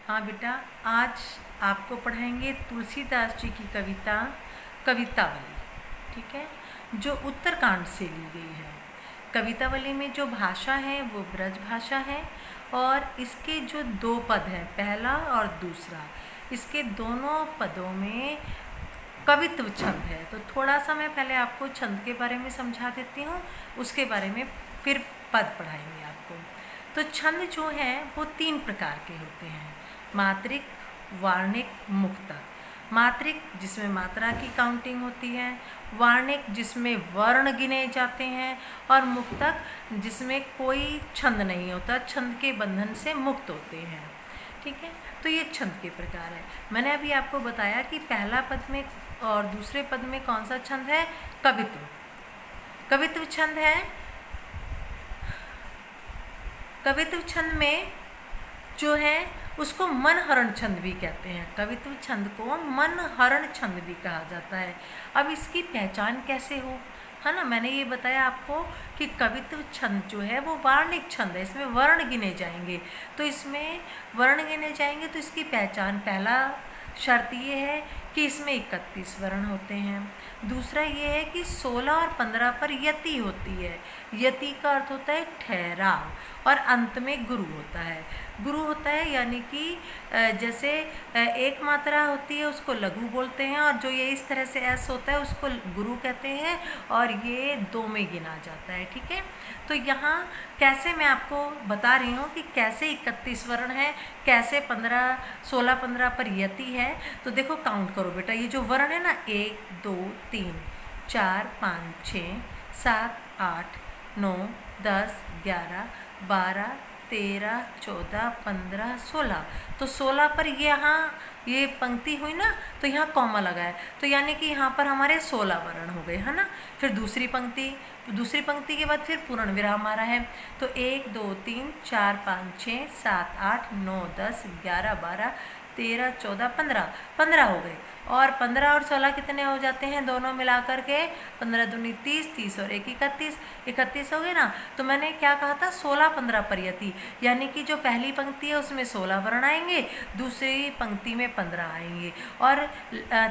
हाँ बेटा, आज आपको पढ़ाएंगे तुलसीदास जी की कविता कवितावली। ठीक है, जो उत्तरकांड से ली गई है। कवितावली में जो भाषा है वो ब्रज भाषा है और इसके जो दो पद हैं, पहला और दूसरा, इसके दोनों पदों में कवित्व छंद है। तो थोड़ा सा मैं पहले आपको छंद के बारे में समझा देती हूँ, उसके बारे में फिर पद पढ़ाएंगे आपको। तो छंद जो है वो 3 प्रकार के होते हैं, मात्रिक, वार्णिक, मुक्तक। मात्रिक जिसमें मात्रा की काउंटिंग होती है, वार्णिक जिसमें वर्ण गिने जाते हैं, और मुक्तक जिसमें कोई छंद नहीं होता, छंद के बंधन से मुक्त होते हैं। ठीक है, तो ये छंद के प्रकार है। मैंने अभी आपको बताया कि पहला पद में और दूसरे पद में कौन सा छंद है, कवित्व। कवित्व छंद है। कवित्व छंद में जो है उसको मनहरण छंद भी कहते हैं। कवित्व छंद को मनहरण छंद भी कहा जाता है। अब इसकी पहचान कैसे हो, है ना, मैंने ये बताया आपको कि कवित्व छंद जो है वो वार्णिक छंद है, इसमें वर्ण गिने जाएंगे। तो इसमें वर्ण गिने जाएंगे तो इसकी पहचान, पहला शर्त ये है कि इसमें 31 वर्ण होते हैं। दूसरा ये है कि 16 और 15 पर यति होती है। यति का अर्थ होता है ठहराव, और अंत में गुरु होता है। गुरु होता है यानी कि जैसे एक मात्रा होती है उसको लघु बोलते हैं, और जो ये इस तरह से ऐस होता है उसको गुरु कहते हैं, और ये 2 में गिना जाता है। ठीक है, तो यहाँ कैसे मैं आपको बता रही हूँ कि कैसे 31 वर्ण है, कैसे 16-15 पर यति है। तो देखो, काउंट करो बेटा, ये जो वर्ण है ना, 1 2 3 4 5 6 7 8 9 10 11 12 13 14 15 16। तो 16 पर यहाँ ये पंक्ति हुई ना, तो यहाँ कॉमा लगा है, तो यानी कि यहाँ पर हमारे 16 वर्ण हो गए, है ना। फिर दूसरी पंक्ति के बाद फिर पूर्ण विराम आ रहा है। तो 1 2 3 4 5 6 7 8 9 10 11 12 13 14 15 हो गए। और 15 और 16 कितने हो जाते हैं, दोनों मिलाकर के 15 दूनी 30, 30 और 1 31 हो गए ना। तो मैंने क्या कहा था, 16-15 पर यति, यानी कि जो पहली पंक्ति है उसमें 16 वर्ण आएंगे, दूसरी पंक्ति में 15 आएंगे, और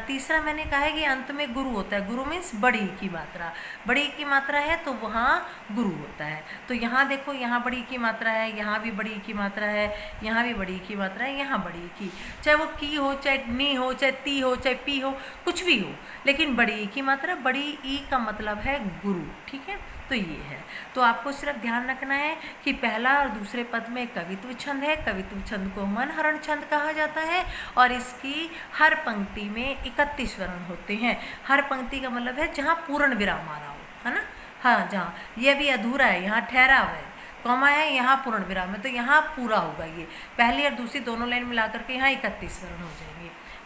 तीसरा मैंने कहा है कि अंत में गुरु होता है। गुरु मीन्स बड़ी की मात्रा, बड़ी की मात्रा है तो वहाँ गुरु होता है। तो यहाँ देखो, यहाँ बड़ी की मात्रा है, यहाँ भी बड़ी की मात्रा है, यहाँ भी बड़ी की मात्रा है, यहाँ बड़ी की, चाहे वो की हो, चाहे नी हो, चाहे ती हो, चाहे पी हो, कुछ भी हो, लेकिन बड़ी की मात्रा, बड़ी ई का मतलब है गुरु। ठीक है, तो ये है। तो आपको सिर्फ ध्यान रखना है कि पहला और दूसरे पद में कवित्व छंद है। कवित्व छंद को मनहरण छंद कहा जाता है, और इसकी हर पंक्ति में 31 वर्ण होते हैं। हर पंक्ति का मतलब है जहाँ पूर्ण विराम आ रहा हो, है ना। हाँ, जहाँ ये भी अधूरा है, यहाँ ठहराव है, कॉमा है, यहाँ पूर्ण विराम है, तो यहाँ पूरा होगा। ये पहली और दूसरी दोनों लाइन मिला करके यहाँ 31 वर्ण हो जाएंगे।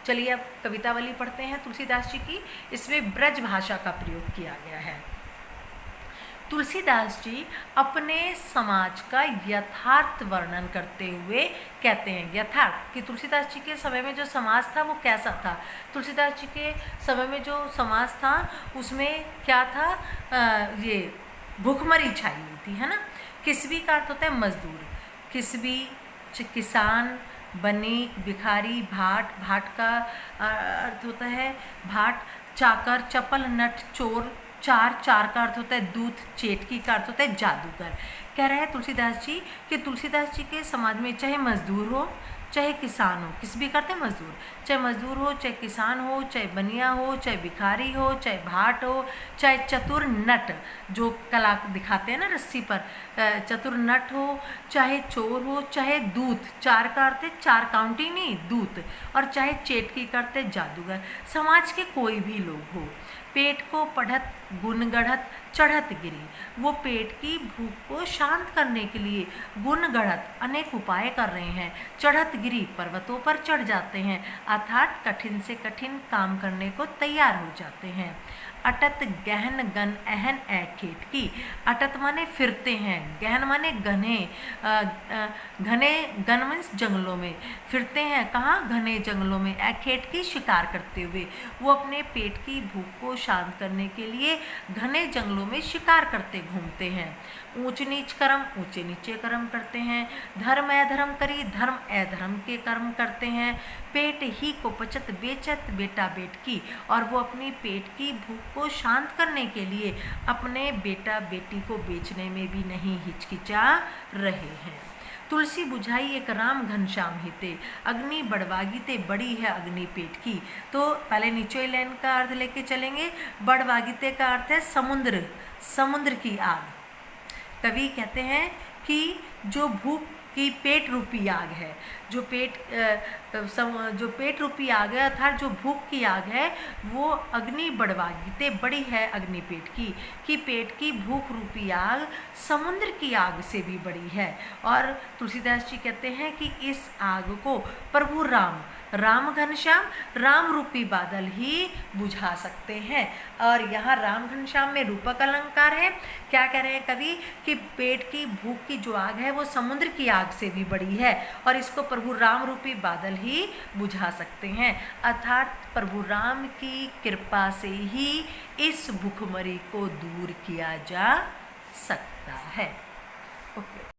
चलिए अब कवितावली पढ़ते हैं तुलसीदास जी की। इसमें ब्रज भाषा का प्रयोग किया गया है। तुलसीदास जी अपने समाज का यथार्थ वर्णन करते हुए कहते हैं, यथार्थ, कि तुलसीदास जी के समय में जो समाज था वो कैसा था। तुलसीदास जी के समय में जो समाज था उसमें क्या था, ये भूखमरी छाई हुई थी, है ना। किसबी का अर्थ होता है मजदूर, किसबी, किसान, बनीक, भिखारी, भाट का अर्थ होता है भाट, चाकर, चपल, नट, चोर, चार का अर्थ होता है दूत, चेटकी का अर्थ होता है जादूगर। कह रहे हैं तुलसीदास जी कि तुलसीदास जी के समाज में चाहे मजदूर हो, चाहे किसान हो, किस भी करते हैं मजदूर, चाहे मजदूर हो, चाहे किसान हो, चाहे बनिया हो, चाहे भिखारी हो, चाहे भाट हो, चाहे चतुर नट, जो कला दिखाते हैं ना रस्सी पर, चतुर नट हो, चाहे चोर हो, चाहे दूत, चार का अर्थ है चार काउंटिंग नहीं, दूत, और चाहे चेटकी करते जादूगर। समाज के कोई भी लोग हो, पेट को पढ़त गुण गढ़त चढ़त गिरी, वो पेट की भूख को शांत करने के लिए गुण गढ़त अनेक उपाय कर रहे हैं, चढ़त गिरी पर्वतों पर चढ़ जाते हैं, अर्थात कठिन से कठिन काम करने को तैयार हो जाते हैं। अटत गहन गन एहन एखेट की, अटत माने फिरते हैं, गहन माने घने, घने गन मीन्स जंगलों में, फिरते हैं कहाँ, घने जंगलों में, एखेट की शिकार करते हुए, वो अपने पेट की भूख को शांत करने के लिए घने जंगलों में शिकार करते घूमते हैं। ऊंच नीच कर्म ऊंचे नीचे कर्म करते हैं, धर्म अधर्म करी धर्म अधर्म के कर्म करते हैं, पेट ही को पचत बेचत बेटा बेटकी, और वो अपनी पेट की भूख को शांत करने के लिए अपने बेटा बेटी को बेचने में भी नहीं हिचकिचा रहे हैं। तुलसी बुझाई एक राम घनश्याम हिते, अग्नि बड़वागी ते बड़ी है अग्नि पेट की। तो पहले नीचे लाइन का अर्थ लेके चलेंगे। बड़वागिते का अर्थ है समुद्र, समुद्र की आग। कवि कहते हैं कि जो भूख की पेट रूपी आग है, जो पेट रूपी आग है अर्थात जो भूख की आग है, वो अग्नि बड़वागिते बड़ी है अग्नि पेट की, कि पेट की भूख रूपी आग समुद्र की आग से भी बड़ी है। और तुलसीदास जी कहते हैं कि इस आग को प्रभु राम, राम घनश्याम, राम रूपी बादल ही बुझा सकते हैं। और यहाँ राम घनश्याम में रूपक अलंकार है। क्या कह रहे हैं कवि कि पेट की भूख की जो आग है वो समुद्र की आग से भी बड़ी है, और इसको प्रभु राम रूपी बादल ही बुझा सकते हैं। अर्थात प्रभु राम की कृपा से ही इस भूखमरी को दूर किया जा सकता है। ओके।